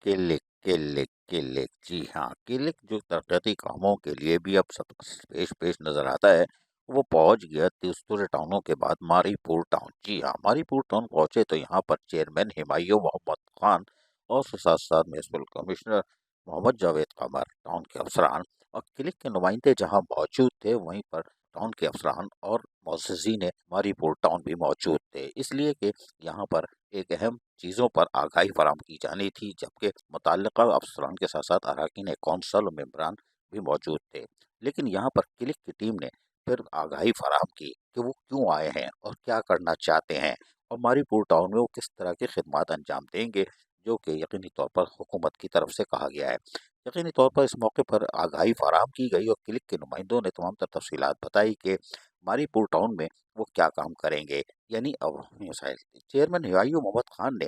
Click जी हाँ, click जो तरक्याती कामों के लिए भी अब सब पेश पेश नज़र आता है, वो पहुँच गया तिस्तुर टाउनों के बाद मारीपुर टाउन। जी हाँ, मारीपुर टाउन पहुँचे तो यहाँ पर चेयरमैन हुमायूं मोहम्मद खान और उसके साथ-साथ म्युनिसिपल कमिश्नर मोहम्मद जावेद कमर, टाउन के अफसरान और क्लिक के नुमाइंदे जहाँ मौजूद थे, वहीं पर टाउन के अफसरान और मुअज़्ज़िज़ीन मारीपुर टाउन भी मौजूद थे। इसलिए कि यहाँ पर एक अहम चीज़ों पर आगाही फराहम की जानी थी, जबकि मुतल्लिक़ा अफ़सरान के साथ-साथ अरकान कौंसल और मेंबरान भी मौजूद थे। लेकिन यहाँ पर क्लिक की टीम ने फिर आगाही फराहम की कि वो क्यों आए हैं और क्या करना चाहते हैं और मारीपुर टाउन में वो किस तरह की खिदमत अंजाम देंगे, जो कि यकीनी तौर पर हुकूमत की तरफ से कहा गया है। यकीनी तौर पर इस मौके पर आगाही फराहम की गई और क्लिक के नुमाइंदों ने तमाम तर तफसीलात बताई कि मारीपुर टाउन में वो क्या काम करेंगे, यानी अवामी मसाइल। चेयरमैन हुमायूं मोहम्मद खान ने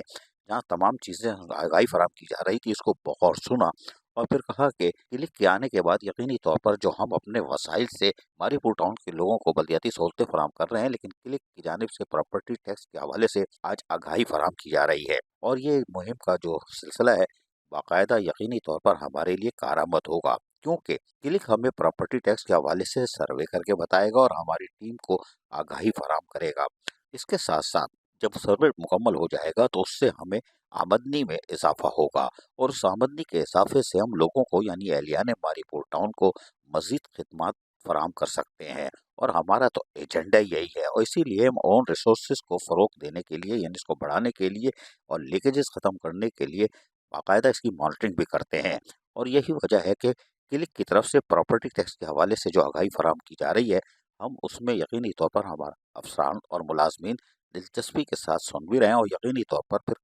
जहाँ तमाम चीज़ें आगाही फराहम की जा रही थी, इसको बगौर सुना और फिर कहा कि क्लिक के आने के बाद यकीनी तौर पर जो हम अपने वसाइल से मारीपुर टाउन के लोगों को बलदियाती सहूलतें फराहम कर रहे हैं, लेकिन क्लिक की जानिब से प्रॉपर्टी टैक्स के हवाले से आज आगाही फराहम की जा रही है। और ये मुहिम का जो सिलसिला है, बाकायदा यकीनी तौर पर हमारे लिए कारआमद होगा, क्योंकि क्लिक हमें प्रॉपर्टी टैक्स के हवाले से सर्वे करके बताएगा और हमारी टीम को आगाही फराहम करेगा। इसके साथ-साथ जब सर्वे मुकम्मल हो जाएगा तो उससे हमें आमदनी में इजाफ़ा होगा और उस आमदनी के इजाफ़े से हम लोगों को यानी अहलियान मारीपुर टाउन को मज़ीद खिदमत फराहम कर सकते हैं और हमारा तो एजेंडा यही है और इसीलिए हम ओन रिसोर्सेज़ को फ़रोग़ देने के लिए यानी इसको बढ़ाने के लिए और लीकेजेस ख़त्म करने के लिए बाकायदा इसकी मॉनिटरिंग भी करते हैं। और यही वजह है कि क्लिक की तरफ से प्रॉपर्टी टैक्स के हवाले से जो आगाही फराहम की जा रही है, हम उसमें यकीनी तौर पर हमारा अफ़सरान और मुलाज़मीन दिलचस्पी के साथ सुन भी रहे हैं और यकीनी तौर पर फिर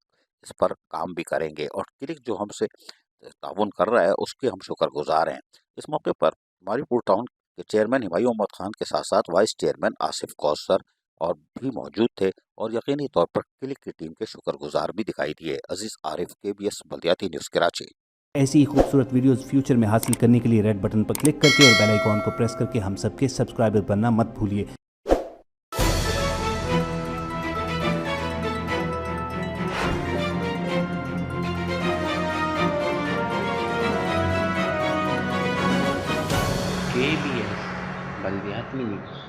इस पर काम भी करेंगे और क्लिक जो हमसे ताउन कर रहा है, उसके हम शुक्रगुज़ार हैं। इस मौके पर मारीपुर टाउन के चेयरमैन हुमायूं मोहम्मद खान के साथ-साथ वाइस चेयरमैन आसिफ कौसर और भी मौजूद थे और यकीनी तौर पर क्लिक की टीम के शुक्रगुज़ार भी दिखाई दिए। अज़ीज़ आरिफ, केबीएस बल्दियाती न्यूज़ कराची। ऐसी ही खूबसूरत वीडियोस फ्यूचर में हासिल करने के लिए रेड बटन पर क्लिक करके और बेल आइकॉन को प्रेस करके हम सबके सब्सक्राइबर बनना मत भूलिए। KBS बल्दियाती न्यूज़।